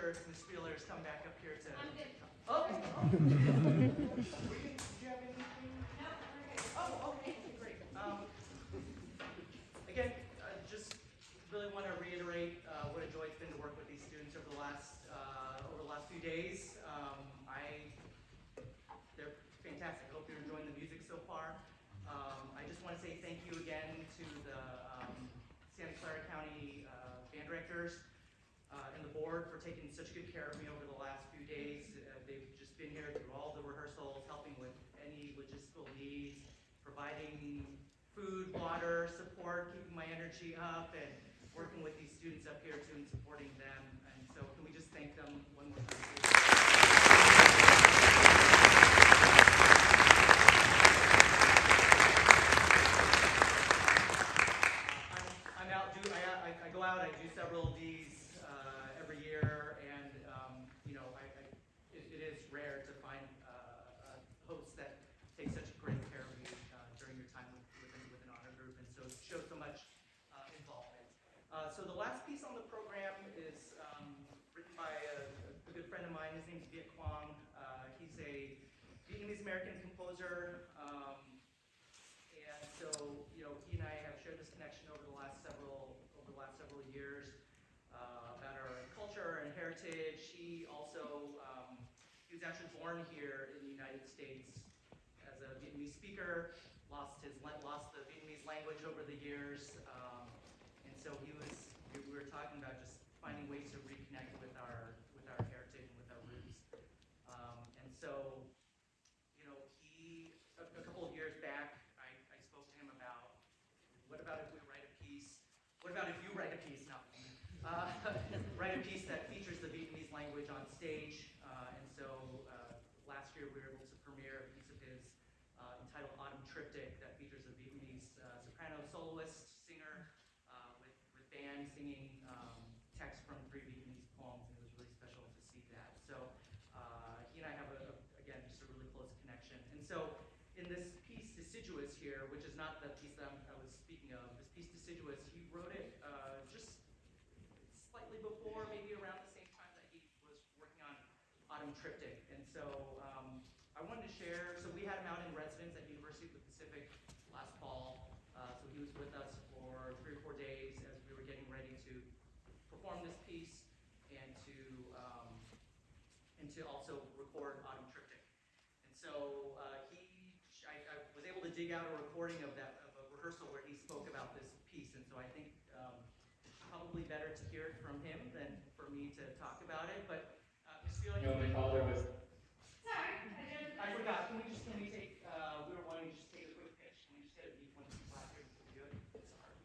sure Ms. Spieler's come back up here to... I'm good. Oh! Did you have anything? No, we're good. Oh, okay, great. Again, just really want to reiterate what a joy it's been to work with these students over the last few days. They're fantastic. I hope you're enjoying the music so far. I just want to say thank you again to the Santa Clara County band directors and the board for taking such good care of me over the last few days. They've just been here through all the rehearsals, helping with any logistical needs, providing food, water, support, keeping my energy up, and working with these students up here too and supporting them. And so can we just thank them one more time, please? I'm out. I go out. I do several of these every year, and it is rare to find hosts that take such great care of you during your time with an honor group, and so it shows so much involvement. So the last piece on the program is written by a good friend of mine. His name's Viet Quang. He's a Vietnamese-American composer, and so he and I have shared this connection over the last several years about our culture and heritage. He was actually born here in the United States as a Vietnamese speaker, lost the Vietnamese language over the years, and so we were talking about just finding ways to reconnect with our heritage and with our roots. And so, a couple of years back, I spoke to him about what about if you write a piece write a piece that features the Vietnamese language on stage. And so last year we were able to premiere a piece of his entitled Autumn Triptych that features a Vietnamese soprano soloist singer with band singing text from 3 Vietnamese poems, and it was really special to see that. So he and I have, again, just a really close connection. And so in this piece, Deciduous here, which is not the piece that I was speaking of, this piece, Deciduous, he wrote it just slightly before, maybe around the same time that he was working on Autumn Triptych. And so I wanted to share, so we had him out in residence at University of the Pacific last fall. So he was with us for 3 or 4 days as we were getting ready to perform this piece and to also record Autumn Triptych. And so I was able to dig out a recording of a rehearsal where he spoke about this piece. And so I think it's probably better to hear it from him than for me to talk about it. But Ms. Fiona, my father was. Sorry, I forgot. Can we take? We were wanting to just take a quick pitch. Can we just hit a beat 1, 2, 5 here before we do it? Sorry.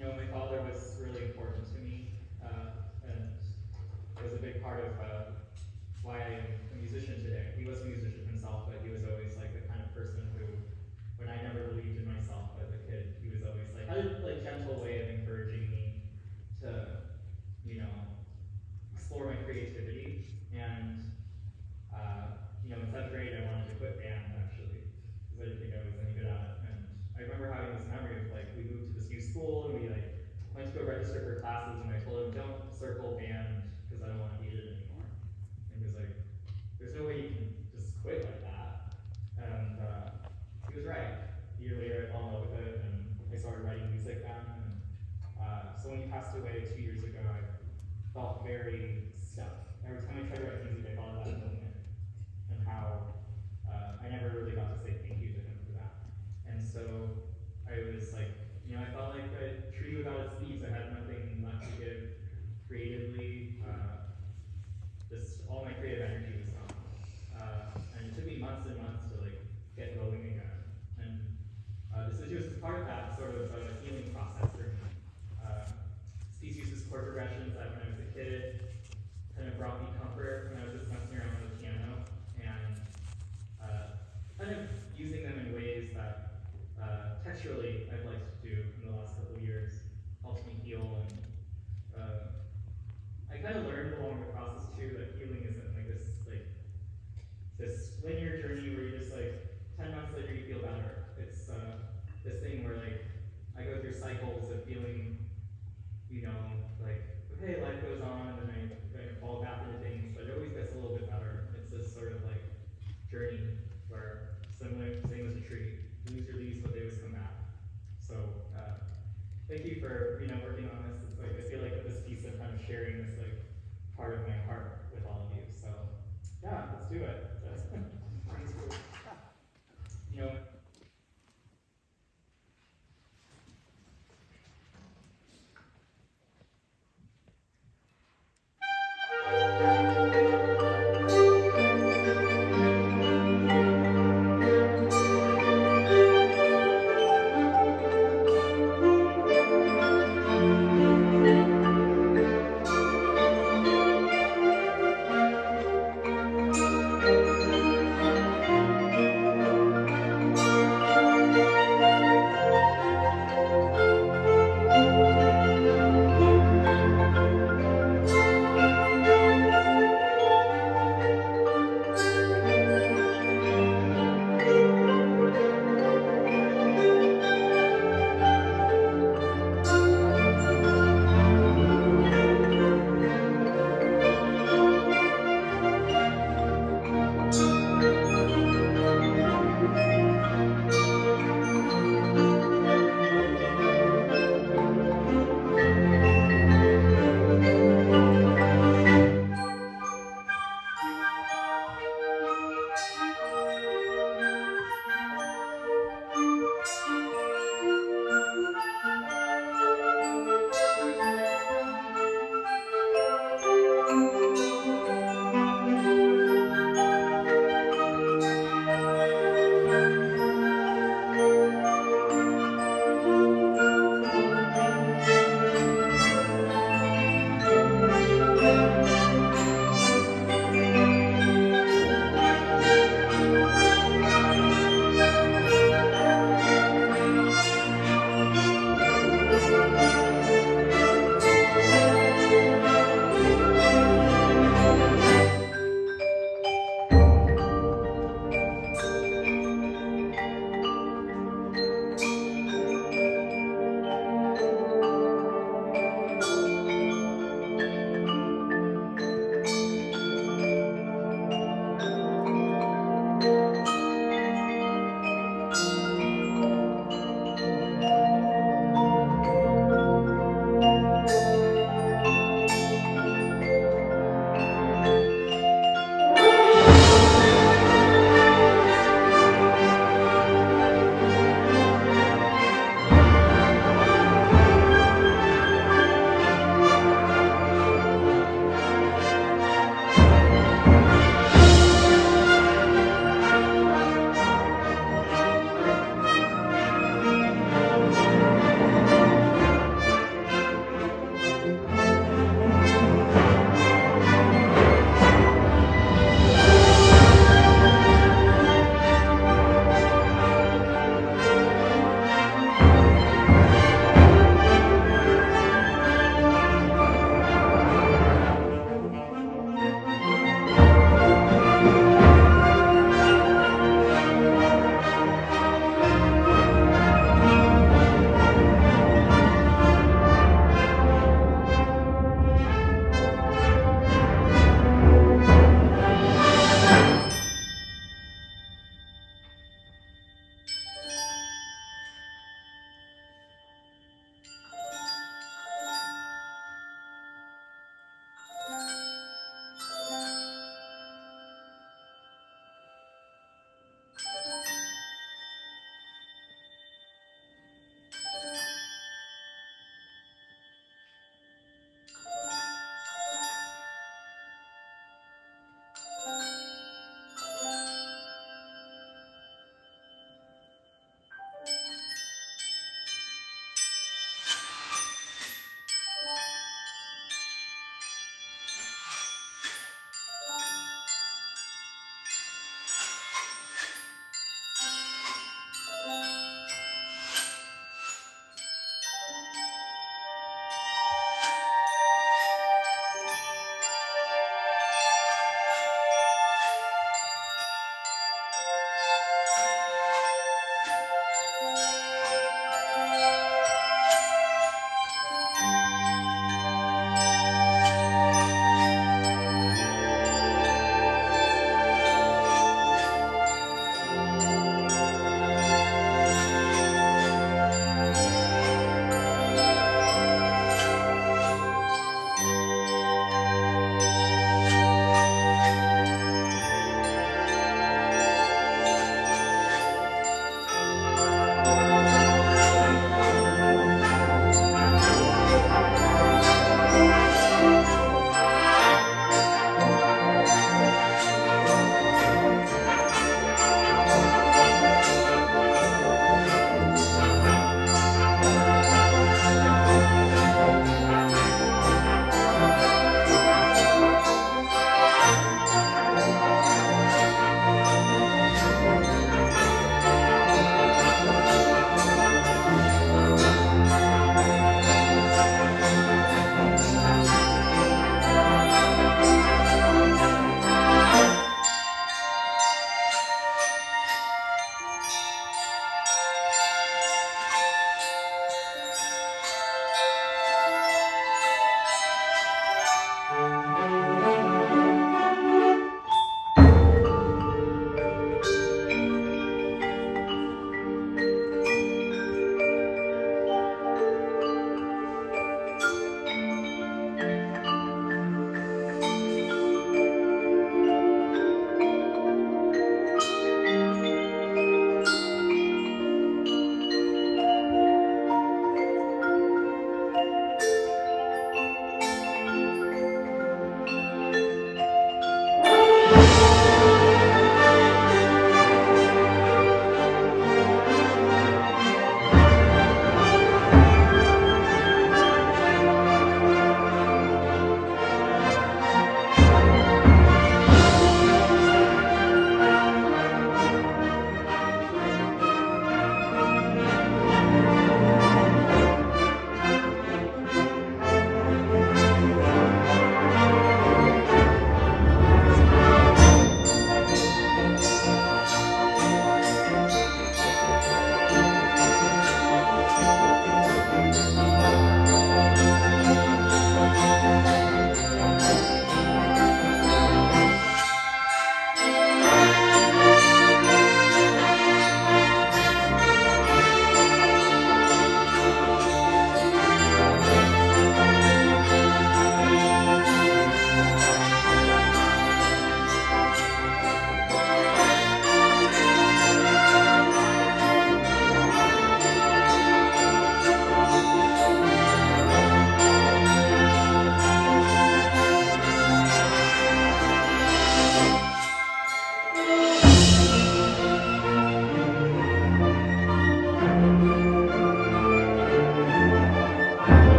My father was really important to me, and was a big part of why I am a musician today. He was a musician himself, but he was always like the kind of person who, when I never believed in myself as a kid, he was always had a gentle way of encouraging me to, explore my creativity. And in 7th grade, I wanted to quit band actually, because I didn't think I was any good at it. And I remember having this memory of we moved to this new school and we went to go register for classes, and I told him, don't circle band because I don't want to be in it anymore. And he was like, there's no way you can just quit like that. And he was right. A year later, I fell in love with it, and I started writing music then. And so when he passed away 2 years ago, I felt very stuck. Every time I tried to write music, I thought of that moment and how I never really got to say thank you to him for that. And so I was I felt like a tree without its leaves. I had nothing left to give creatively. Just all my creative energy was gone. And it took me months and months to get going again. And Deciduous is part of that sort of healing process for me. This piece uses chord progressions that when I was a kid kind of brought me comfort when I was just messing around with 10 months later you feel better. It's this thing where like I go through cycles of feeling, you know, like, okay, life goes on, and then I kind of fall back into things, but it always gets a little bit better. It's this sort of like journey where similar, same as a tree, you lose your leaves, but they always come back. So thank you for, you know, working on this. It's like, I feel like with this piece I'm kind of sharing this like part of my heart with all of you. So yeah, let's do it. You know, Thank